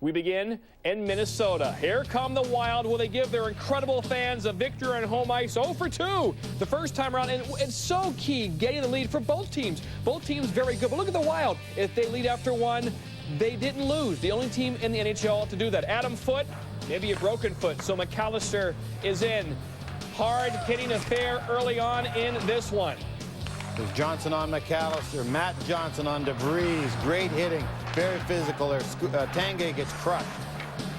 We begin in Minnesota. Here come the Wild. Will they give their incredible fans a victory on home ice? 0 for 2 the first time around, and it's so key getting the lead for both teams. Both teams very good, but look at the Wild. If they lead after one, they didn't lose. The only team in the NHL to do that. Adam Foote, maybe a broken foot, so McAllister is in. Hard hitting affair early on in this one. There's Johnson on McAllister, Matt Johnson on DeVries. Great hitting, very physical there. Tanguay gets crushed.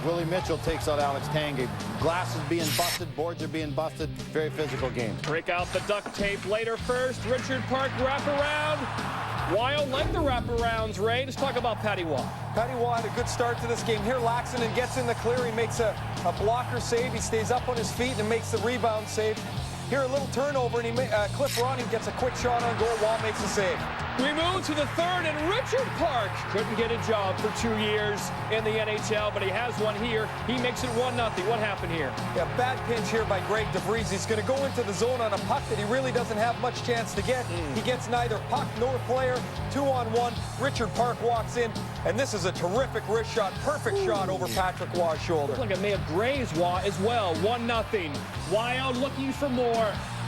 Willie Mitchell takes out Alex Tanguay. Glass is being busted, boards are being busted. Very physical game. Break out the duct tape later first. Richard Park wraparound. Wild like the wraparounds, Ray. Let's talk about Patty Waugh. Patty Waugh had a good start to this game. Here, Laxonen gets in the clear. He makes a blocker save. He stays up on his feet and makes the rebound save. Here, a little turnover, and Cliff Ronning gets a quick shot on goal. Waugh makes a save. We move to the third, and Richard Park couldn't get a job for 2 years in the NHL, but he has one here. He makes it 1-0. What happened here? Yeah, bad pinch here by Greg DeVries. He's going to go into the zone on a puck that he really doesn't have much chance to get. He gets neither puck nor player. 2-on-1. Richard Park walks in, and this is a terrific wrist shot. Perfect shot over Patrick Waugh's shoulder. Looks like it may have grazed Waugh as well. 1-0. Wild looking for more.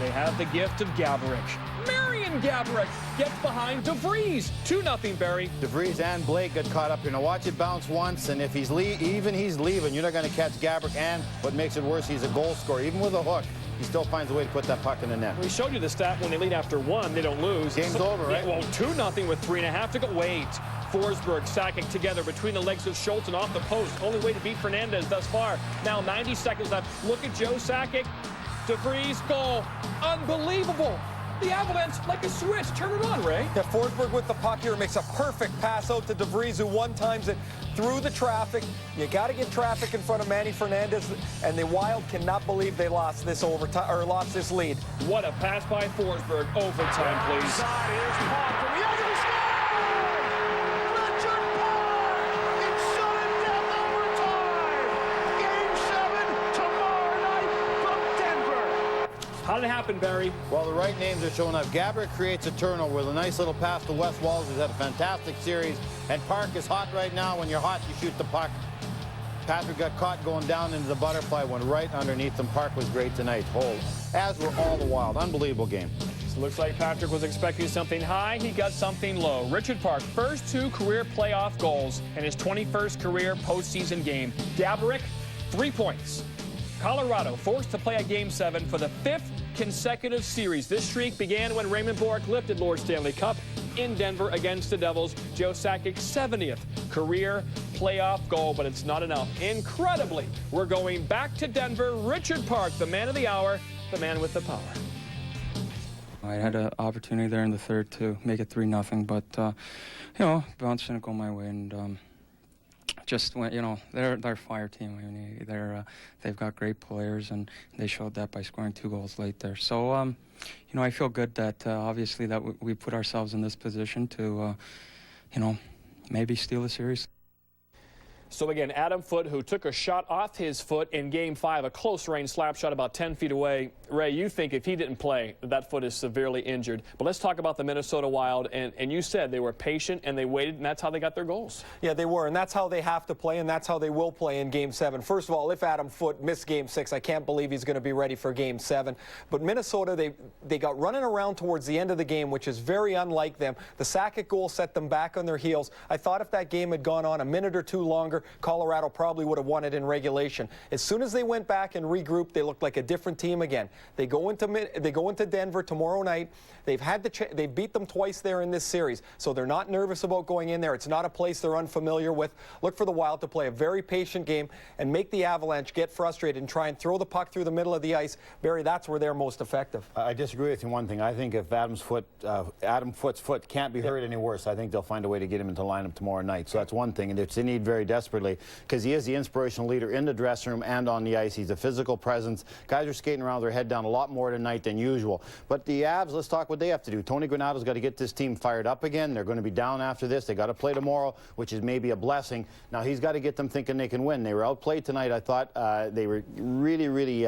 They have the gift of Gaborik. Marian Gaborik gets behind DeVries. 2-0, Barry. DeVries and Blake got caught up here. Now watch it bounce once, and if he's leaving, you're not going to catch Gaborik. And what makes it worse, he's a goal scorer. Even with a hook, he still finds a way to put that puck in the net. We showed you the stat. When they lead after one, they don't lose. Game's over, right? Yeah, well, 2-0 with 3.5 to go. Wait. Forsberg Sakic together between the legs of Schultz and off the post. Only way to beat Fernandez thus far. Now 90 seconds left. Look at Joe Sakic. DeVries goal. Unbelievable. The Avalanche, like a switch. Turn it on, Ray. Yeah, Forsberg with the puck here makes a perfect pass out to DeVries, who one-times it through the traffic. You got to get traffic in front of Manny Fernandez, and the Wild cannot believe they lost this overtime or lost this lead. What a pass by Forsberg. Overtime, please. Inside, here's Park from the other side. Richard Park in sudden death overtime. Game 7 tomorrow night from Denver. How did it happen, Barry? Well, the right names are showing up. Gaborik creates a turnover with a nice little pass to Wes Walz, who's had a fantastic series. And Park is hot right now. When you're hot, you shoot the puck. Patrick got caught going down into the butterfly, went right underneath him. Park was great tonight. As were all the Wild. Unbelievable game. So looks like Patrick was expecting something high. He got something low. Richard Park, first 2 career playoff goals in his 21st career postseason game. Gaborik, 3 points. Colorado forced to play a Game 7 for the 5th consecutive series. This streak began when Raymond Bourque lifted Lord Stanley Cup in Denver against the Devils. Joe Sakic's 70th career playoff goal, but it's not enough. Incredibly, we're going back to Denver. Richard Park, the man of the hour, the man with the power. I had an opportunity there in the third to make it 3-0, but, you know, bounce didn't go my way, and just went, you know, they're a fire team. I mean, they've got great players, and they showed that by scoring 2 goals late there. So, you know, I feel good that obviously that we put ourselves in this position to, you know, maybe steal the series. So again, Adam Foote, who took a shot off his foot in Game 5, a close-range slap shot about 10 feet away. Ray, you think if he didn't play, that foot is severely injured. But let's talk about the Minnesota Wild. And you said they were patient and they waited, and that's how they got their goals. Yeah, they were, and that's how they have to play, and that's how they will play in Game 7. First of all, if Adam Foote missed Game 6, I can't believe he's going to be ready for Game 7. But Minnesota, they got running around towards the end of the game, which is very unlike them. The Sakic goal set them back on their heels. I thought if that game had gone on a minute or 2 longer, Colorado probably would have won it in regulation. As soon as they went back and regrouped, they looked like a different team again. They go into Denver tomorrow night. They've beat them twice there in this series, so they're not nervous about going in there. It's not a place they're unfamiliar with. Look for the Wild to play a very patient game and make the Avalanche get frustrated and try and throw the puck through the middle of the ice. Barry, that's where they're most effective. I disagree with you one thing. I think if Adam Foote's foot can't be hurt any worse, I think they'll find a way to get him into lineup tomorrow night. So that's one thing, and they need very desperately, because he is the inspirational leader in the dressing room and on the ice. He's a physical presence. Guys are skating around with their head down a lot more tonight than usual. But the Avs, let's talk what they have to do. Tony Granato's got to get this team fired up again. They're going to be down after this. They got to play tomorrow, which is maybe a blessing. Now he's got to get them thinking they can win. They were outplayed tonight. I thought they were really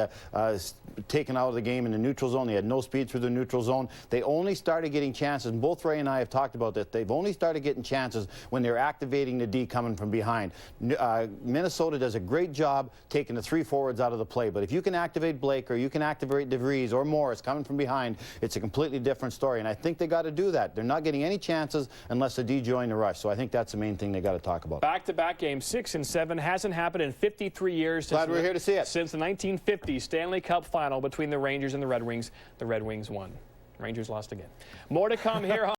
taken out of the game in the neutral zone. They had no speed through the neutral zone. They only started getting chances, and both Ray and I have talked about this. They've only started getting chances when they're activating the D coming from behind. Minnesota does a great job taking the 3 forwards out of the play. But if you can activate Blake or you can activate DeVries or Morris coming from behind, it's a completely different story. And I think they got to do that. They're not getting any chances unless the D join the rush. So I think that's the main thing they got to talk about. Back-to-back games, 6 and 7, hasn't happened in 53 years. Glad we're here to see it. Since the 1950 Stanley Cup final between the Rangers and the Red Wings. The Red Wings won. Rangers lost again. More to come here.